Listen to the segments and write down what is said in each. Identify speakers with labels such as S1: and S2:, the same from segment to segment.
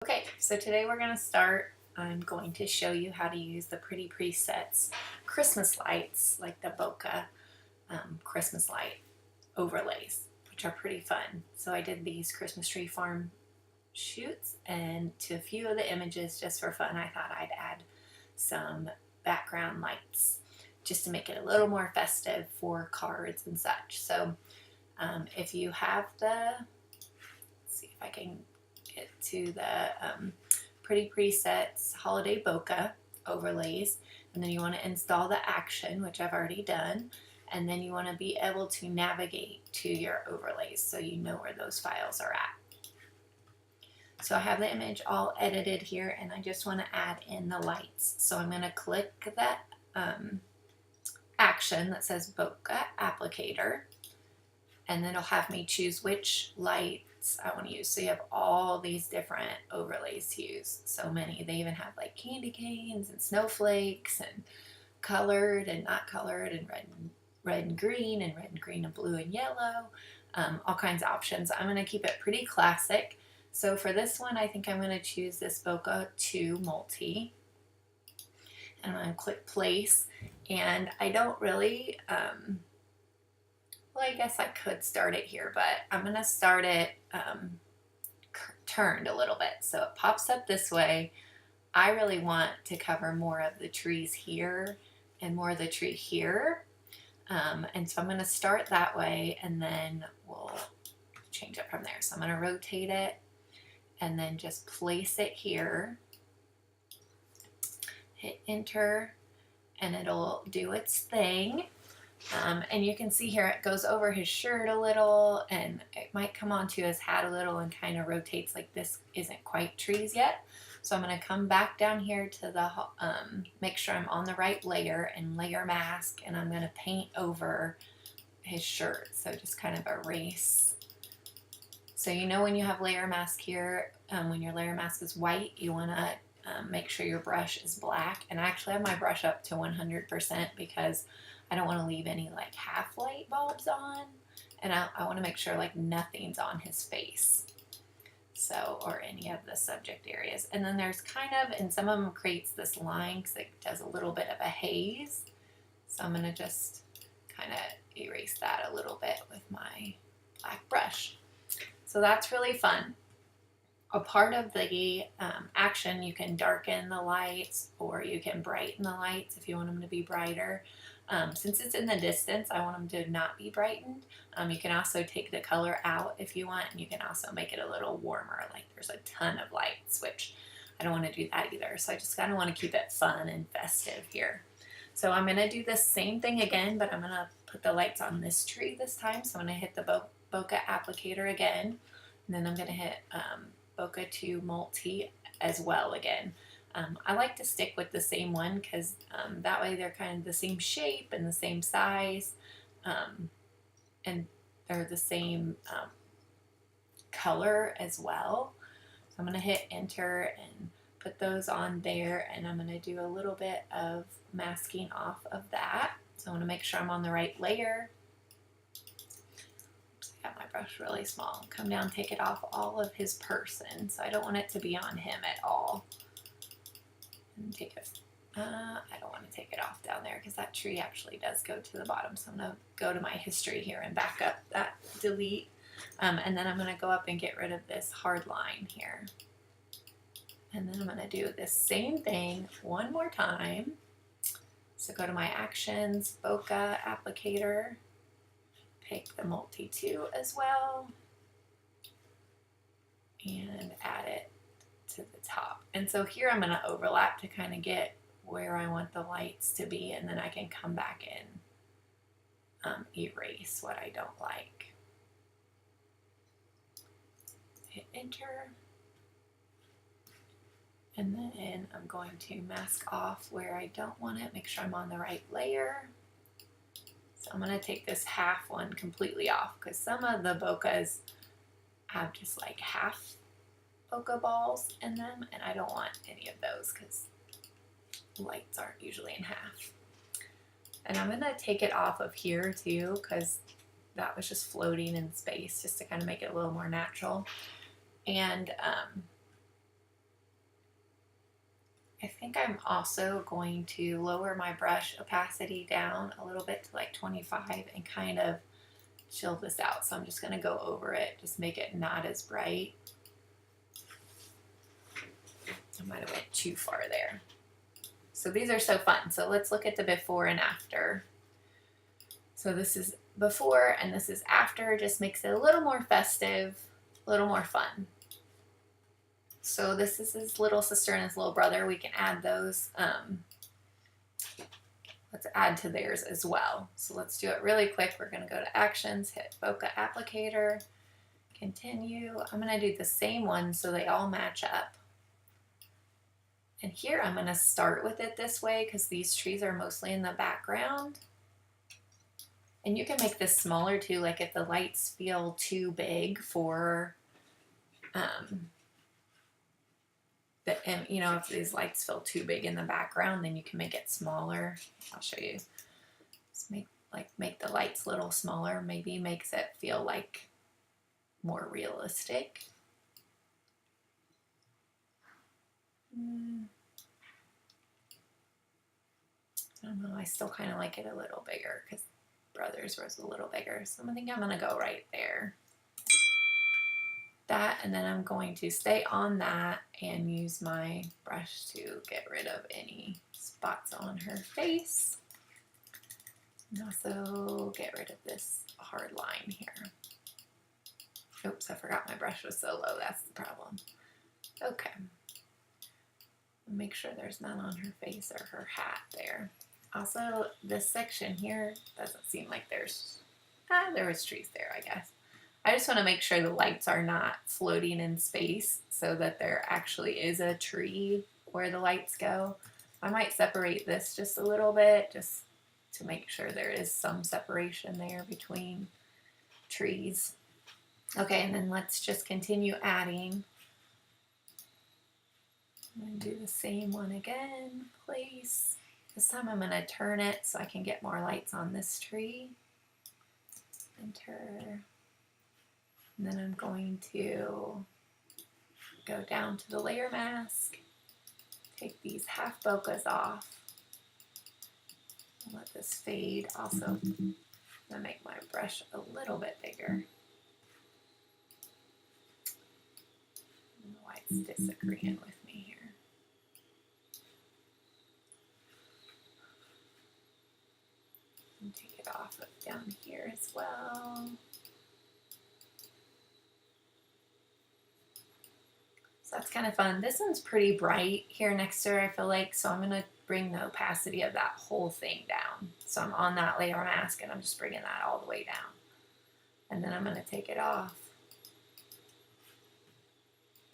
S1: Okay, so today we're going to start. I'm going to show you how to use the Pretty Presets Christmas lights, like the Bokeh Christmas light overlays, which are pretty fun. So I did these Christmas tree farm shoots, and to a few of the images, just for fun, I thought I'd add some background lights just to make it a little more festive for cards and such. So if you have let's see if I can get to the Pretty Presets Holiday Bokeh overlays, and then you want to install the action, which I've already done, and then you want to be able to navigate to your overlays so you know where those files are at. So I have the image all edited here, and I just want to add in the lights. So I'm going to click that action that says Bokeh Applicator, and then it'll have me choose which lights I want to use. So you have all these different overlays to use. So many. They even have like candy canes and snowflakes and colored and not colored and red and green and blue and yellow. All kinds of options. I'm going to keep it pretty classic. So for this one, I think I'm going to choose this Bokeh 2 Multi. And I'm going to click place. And I don't really... well, I guess I could start it here, but I'm going to start it turned a little bit. So it pops up this way. I really want to cover more of the trees here and more of the tree here. And so I'm going to start that way, and then we'll change it from there. So I'm going to rotate it and then just place it here. Hit enter, and it'll do its thing. And you can see here it goes over his shirt a little, and it might come onto his hat a little and kind of rotates. Like this isn't quite trees yet. So I'm going to come back down here to the, make sure I'm on the right layer and layer mask, and I'm going to paint over his shirt. So just kind of erase. So you know when you have layer mask here, when your layer mask is white, you want to make sure your brush is black. And I actually have my brush up to 100% because I don't want to leave any like half light bulbs on, and I want to make sure like nothing's on his face, so, or any of the subject areas. And then there's kind of, and some of them creates this line because it does a little bit of a haze. So I'm going to just kind of erase that a little bit with my black brush. So that's really fun. A part of the action, you can darken the lights or you can brighten the lights if you want them to be brighter. Since it's in the distance, I want them to not be brightened. You can also take the color out if you want, and you can also make it a little warmer, like there's a ton of lights, which I don't want to do that either. So I just kind of want to keep it fun and festive here. So I'm going to do the same thing again, but I'm going to put the lights on this tree this time. So I'm going to hit the Bokeh Applicator again, and then I'm going to hit Bokeh 2 Multi as well again. I like to stick with the same one because that way they're kind of the same shape and the same size, and they're the same color as well. So I'm going to hit enter and put those on there, and I'm going to do a little bit of masking off of that. So I want to make sure I'm on the right layer. Oops, I got my brush really small. Come down, take it off all of his person. So I don't want it to be on him at all. And take it. I don't want to take it off down there because that tree actually does go to the bottom. So I'm going to go to my history here and back up that delete. And then I'm going to go up and get rid of this hard line here. And then I'm going to do the same thing one more time. So go to my actions, Bokeh Applicator, pick the Multi 2 as well, and add it to the top. And so here I'm going to overlap to kind of get where I want the lights to be, and then I can come back and erase what I don't like. Hit enter, and then I'm going to mask off where I don't want it, make sure I'm on the right layer. So I'm going to take this half one completely off because some of the bokehs have just like half bokeh balls in them, and I don't want any of those because lights aren't usually in half. And I'm going to take it off of here too because that was just floating in space, just to kind of make it a little more natural. And I think I'm also going to lower my brush opacity down a little bit to like 25 and kind of chill this out. So I'm just going to go over it, just make it not as bright. I might have went too far there. So these are so fun. So let's look at the before and after. So this is before and this is after, just makes it a little more festive, a little more fun. So this is his little sister and his little brother. We can add those. Let's add to theirs as well. So let's do it really quick. We're going to go to actions, hit Bokeh applicator, continue. I'm going to do the same one so they all match up. And here I'm going to start with it this way because these trees are mostly in the background. And you can make this smaller too, like if the lights feel too big for, you know, if these lights feel too big in the background, then you can make it smaller. I'll show you. Just make the lights a little smaller. Maybe makes it feel like more realistic. I don't know. I still kind of like it a little bigger because Brothers was a little bigger. So I think I'm going to go right there. That, and then I'm going to stay on that and use my brush to get rid of any spots on her face. And also get rid of this hard line here. Oops, I forgot my brush was so low. That's the problem. Okay. Make sure there's none on her face or her hat there. Also, this section here doesn't seem like there's, there was trees there, I guess. I just want to make sure the lights are not floating in space so that there actually is a tree where the lights go. I might separate this just a little bit just to make sure there is some separation there between trees. Okay, and then let's just continue adding. I'm going to do the same one again, place. This time I'm going to turn it so I can get more lights on this tree. Enter. And then I'm going to go down to the layer mask, take these half bokehs off, and let this fade. Also, I'm going to make my brush a little bit bigger. I don't know why it's disagreeing with me here. And take it off of down here as well. So that's kind of fun. This one's pretty bright here next to her, I feel like, so I'm going to bring the opacity of that whole thing down. So I'm on that layer mask and I'm just bringing that all the way down. And then I'm going to take it off.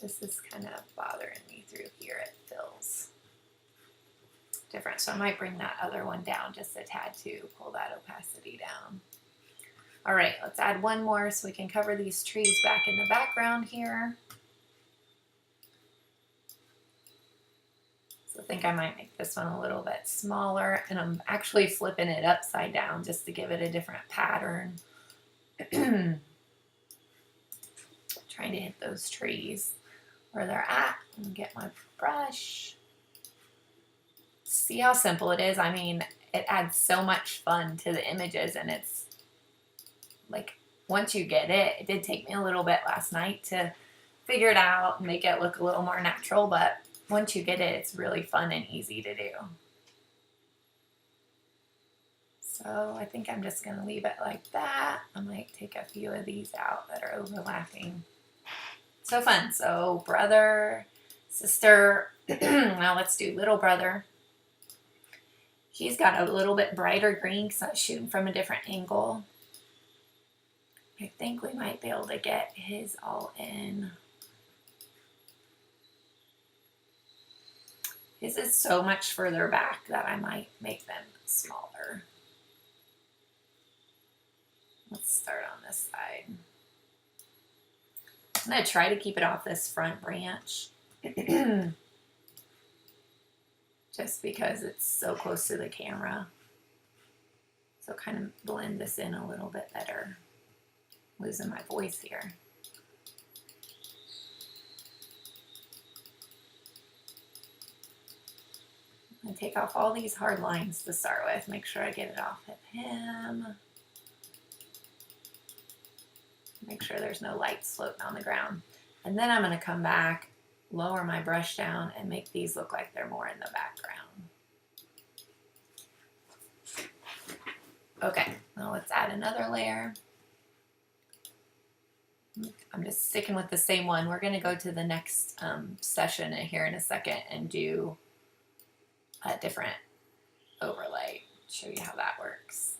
S1: This is kind of bothering me through here. It feels different. So I might bring that other one down just a tad to pull that opacity down. All right, let's add one more so we can cover these trees back in the background here. So I think I might make this one a little bit smaller, and I'm actually flipping it upside down just to give it a different pattern. Trying to hit those trees where they're at and get my brush. See how simple it is? I mean, it adds so much fun to the images, and it's like, once you get it, it did take me a little bit last night to figure it out and make it look a little more natural, but once you get it, it's really fun and easy to do. So I think I'm just going to leave it like that. I might take a few of these out that are overlapping. So fun. So brother, sister. Now let's do little brother. He's got a little bit brighter green because I'm shooting from a different angle. I think we might be able to get his all in. His is so much further back that I might make them smaller. Let's start on this side. I'm going to try to keep it off this front branch. Just because it's so close to the camera. So kind of blend this in a little bit better. Losing my voice here. I'm gonna take off all these hard lines to start with. Make sure I get it off of him. Make sure there's no lights floating on the ground. And then I'm gonna come back, lower my brush down, and make these look like they're more in the background. Okay, now let's add another layer. I'm just sticking with the same one. We're gonna go to the next session here in a second and do a different overlay. Show you how that works.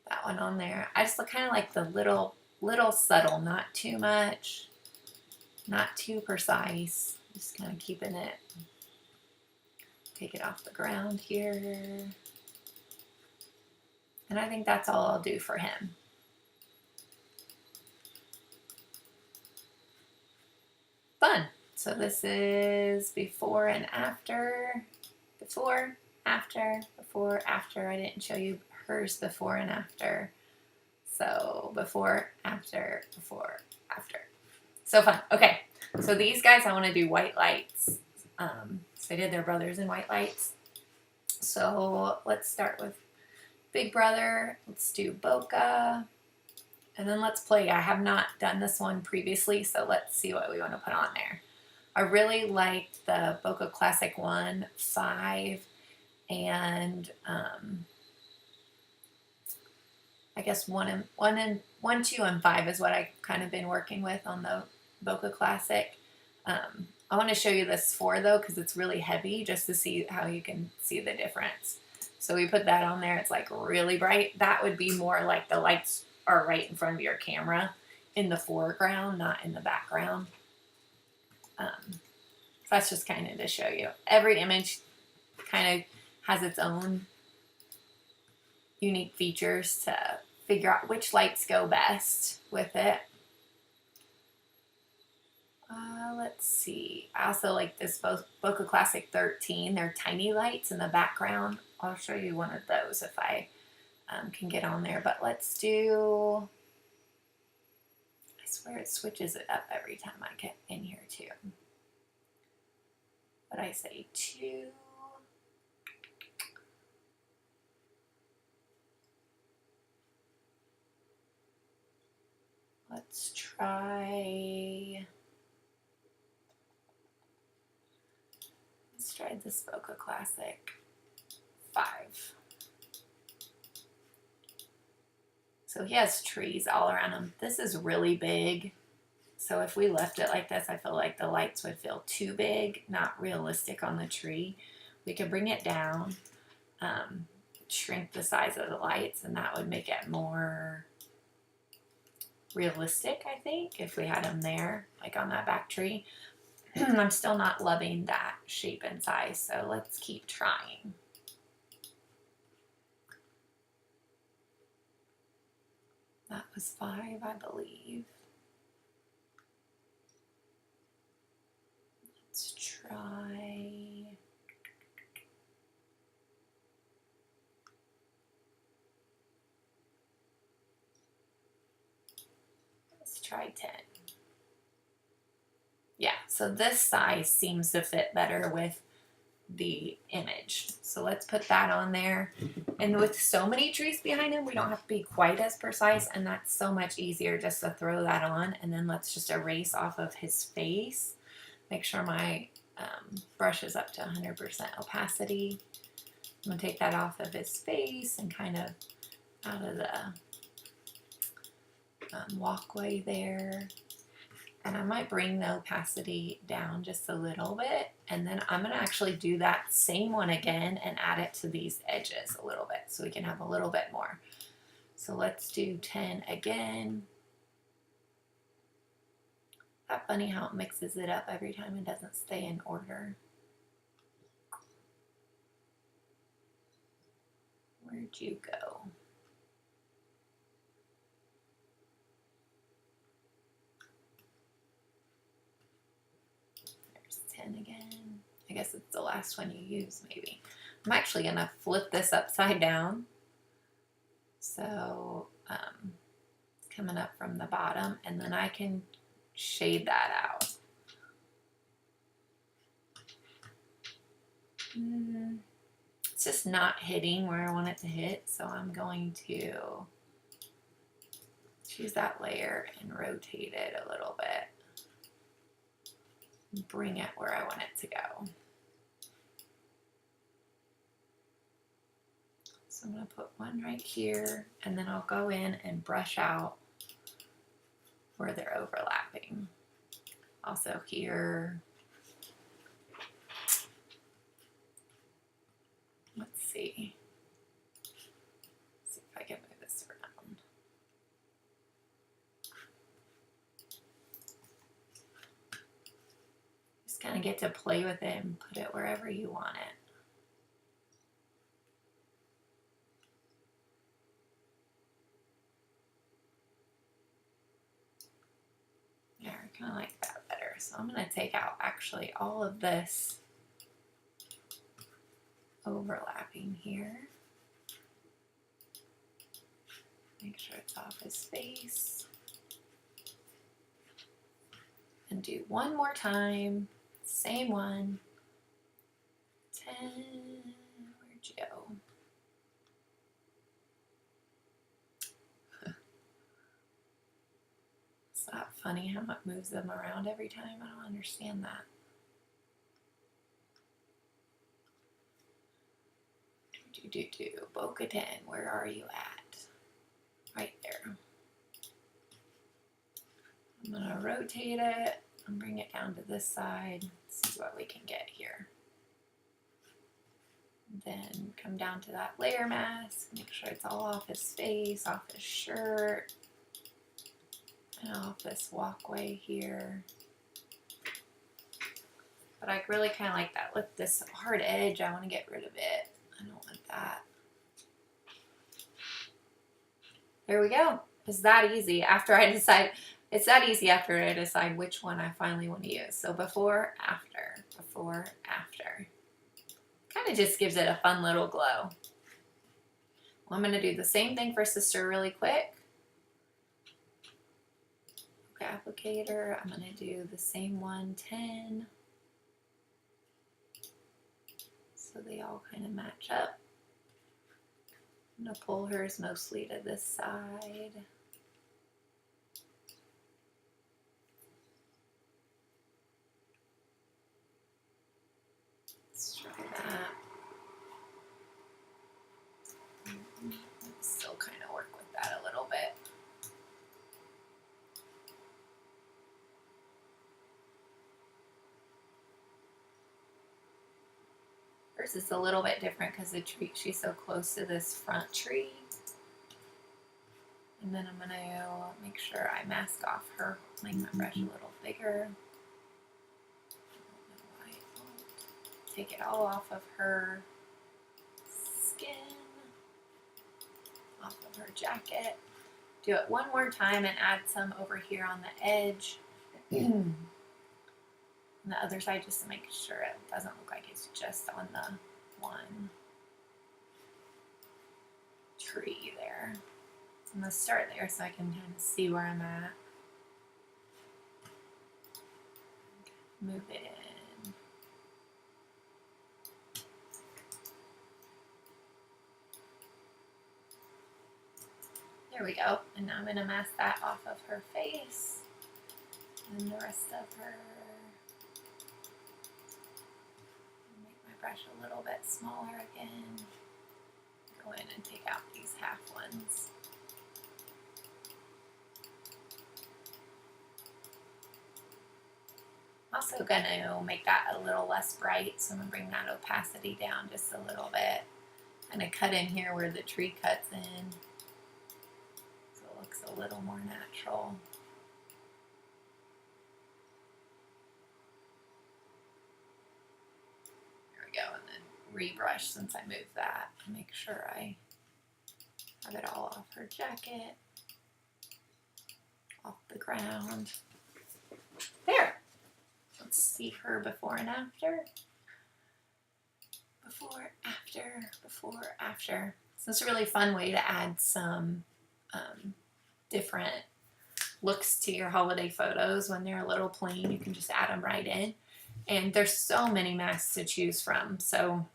S1: That one on there. I just look kind of like the little subtle, not too much, not too precise. Just kind of keeping it. Take it off the ground here. And I think that's all I'll do for him. Fun. So this is before and after. Before, after, before, after. I didn't show you hers before and after. So before, after, before, after. So fun. Okay. So these guys, I want to do white lights. So I did their brothers in white lights. So let's start with Big Brother. Let's do Bokeh. And then let's play. I have not done this one previously, so let's see what we want to put on there. I really liked the Bokeh Classic 1, 5, and I guess 1, 2, and 5 is what I've kind of been working with on the Bokeh Classic. I want to show you this 4 though, because it's really heavy, just to see how you can see the difference. So we put that on there. It's like really bright. That would be more like the lights are right in front of your camera in the foreground, not in the background. So that's just kind of to show you. Every image kind of has its own unique features to figure out which lights go best with it. Let's see. I also like this Bokeh Classic 13. They're tiny lights in the background. I'll show you one of those if I can get on there. But let's do, I swear it switches it up every time I get in here too. But I say 2. Let's try this Bokeh Classic 5. So he has trees all around him. This is really big. So if we left it like this, I feel like the lights would feel too big, not realistic on the tree. We could bring it down, shrink the size of the lights, and that would make it more realistic, I think, if we had them there, like on that back tree. I'm still not loving that shape and size, so let's keep trying. That was 5, I believe. Let's try. Let's try 10. Yeah, so this size seems to fit better with the image. So let's put that on there. And with so many trees behind him, we don't have to be quite as precise, and that's so much easier just to throw that on. And then let's just erase off of his face. Make sure my brush is up to 100% opacity. I'm gonna take that off of his face and kind of out of the walkway there. And I might bring the opacity down just a little bit. And then I'm going to actually do that same one again and add it to these edges a little bit so we can have a little bit more. So let's do 10 again. That's funny how it mixes it up every time. It doesn't stay in order. Where'd you go? Again. I guess it's the last one you use, maybe. I'm actually going to flip this upside down. So it's coming up from the bottom, and then I can shade that out. It's just not hitting where I want it to hit, so I'm going to choose that layer and rotate it a little bit. Bring it where I want it to go. So I'm going to put one right here, and then I'll go in and brush out where they're overlapping. Also here. Let's see. Let's see if I can move this around. Just kind of get to play with it and put it wherever you want it. Yeah, I kind of like that better. So I'm going to take out actually all of this overlapping here. Make sure it's off his face. And do one more time. Same one. 10. Where'd you go? It's not funny how it moves them around every time. I don't understand that. Bokeh, where are you at? Right there. I'm going to rotate it and bring it down to this side. See what we can get here. Then come down to that layer mask. Make sure it's all off his face, off his shirt, and off this walkway here. But I really kind of like that. Look, this hard edge, I want to get rid of it. I don't want that. There we go. It's that easy after I decide. It's that easy after I decide which one I finally want to use. So before, after, before, after. Kind of just gives it a fun little glow. Well, I'm going to do the same thing for sister really quick. Okay, applicator. I'm going to do the same one, 10. So they all kind of match up. I'm going to pull hers mostly to this side. Let's try that. Still kind of work with that a little bit. Hers is a little bit different because the tree, she's so close to this front tree. And then I'm going to make sure I mask off her, make my brush a little bigger. Take it all off of her skin, off of her jacket. Do it one more time and add some over here on the edge. On the other side, just to make sure it doesn't look like it's just on the one tree there. I'm going to start there so I can kind of see where I'm at. Move it in. There we go. And now I'm going to mask that off of her face and the rest of her. Make my brush a little bit smaller again. Go in and take out these half ones. Also going to make that a little less bright, so I'm going to bring that opacity down just a little bit. Kind of cut in here where the tree cuts in, so it looks a little more natural. There we go, and then rebrush since I moved that to make sure I have it all off her jacket, off the ground. There! Let's see her before and after. Before, after, before, after. So it's a really fun way to add some different looks to your holiday photos when they're a little plain. You can just add them right in. And there's so many masks to choose from. So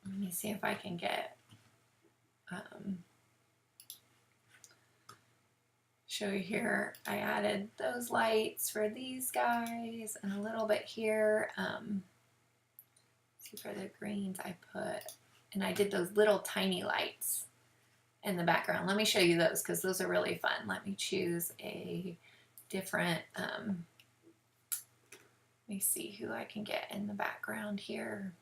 S1: let me see if I can get, show you here. I added those lights for these guys and a little bit here. See, for the greens I put, and I did those little tiny lights in the background. Let me show you those because those are really fun. Let me choose a different, let me see who I can get in the background here.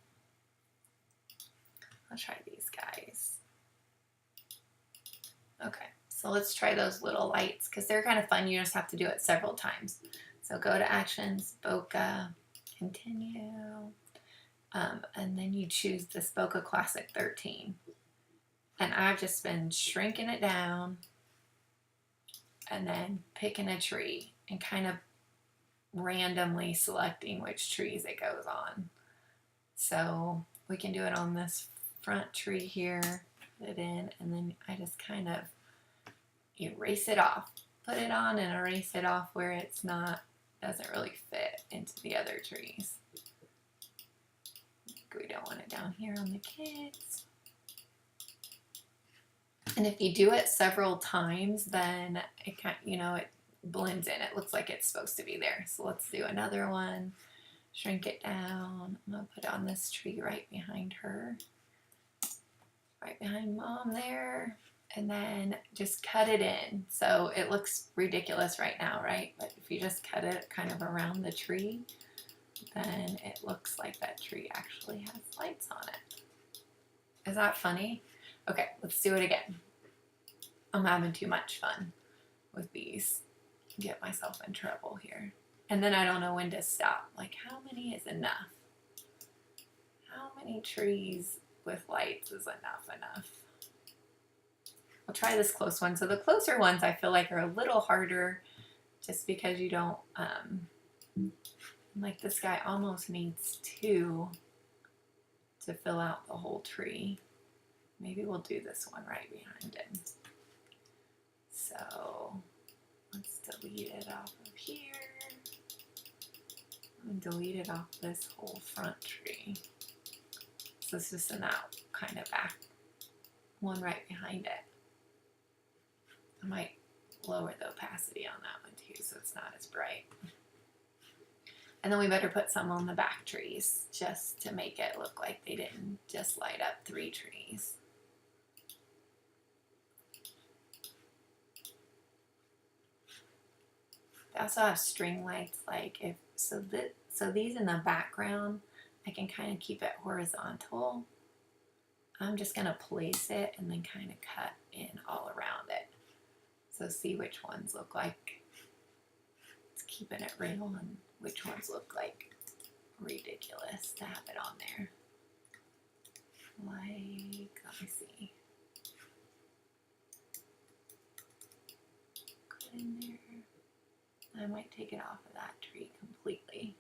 S1: I'll try these guys. Okay, so let's try those little lights because they're kind of fun. You just have to do it several times. So go to Actions, Bokeh, Continue, and then you choose this Bokeh Classic 13. And I've just been shrinking it down and then picking a tree and kind of randomly selecting which trees it goes on. So we can do it on this front tree here, put it in, and then I just kind of erase it off. Put it on and erase it off where it's not, doesn't really fit into the other trees. We don't want it down here on the kids. And if you do it several times, then it kind, it blends in. It looks like it's supposed to be there. So let's do another one. Shrink it down. I'm gonna put it on this tree right behind her, right behind Mom there, and then just cut it in. So it looks ridiculous right now, right? But if you just cut it kind of around the tree, then it looks like that tree actually has lights on it. Is that funny? Okay, let's do it again. I'm having too much fun with these. Get myself in trouble here. And then I don't know when to stop. Like, how many is enough? How many trees with lights is enough? I'll try this close one. So the closer ones I feel like are a little harder just because you don't, like this guy almost needs 2 to fill out the whole tree. Maybe we'll do this one right behind him. So let's delete it off of here. And delete it off this whole front tree. So it's just an out kind of back one right behind it. I might lower the opacity on that one too so it's not as bright. And then we better put some on the back trees just to make it look like they didn't just light up 3 trees. They also have string lights, like if so these in the background, I can kind of keep it horizontal. I'm just gonna place it and then kind of cut in all around it. So see which ones look like it's keeping it real and which ones look like ridiculous to have it on there. Like, let me see. Put in there. I might take it off of that tree completely.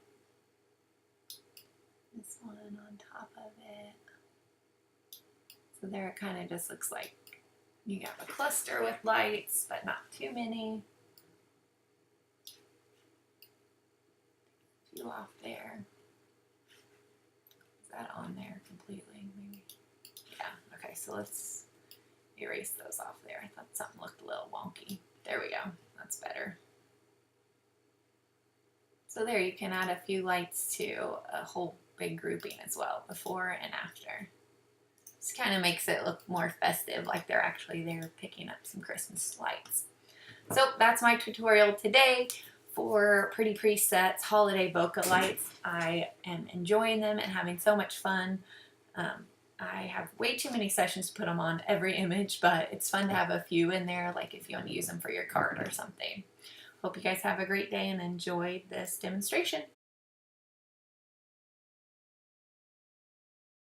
S1: This one on top of it. So there it kind of just looks like you got a cluster with lights, but not too many. A few off there. Is that on there completely? Maybe. Yeah, okay, so let's erase those off there. I thought something looked a little wonky. There we go, that's better. So there, you can add a few lights to a whole big grouping as well, before and after. This kind of makes it look more festive, like they're actually there picking up some Christmas lights. So that's my tutorial today for Pretty Presets Holiday Bokeh lights. I am enjoying them and having so much fun. I have way too many sessions to put them on every image, but it's fun to have a few in there, like if you want to use them for your card or something. Hope you guys have a great day and enjoyed this demonstration.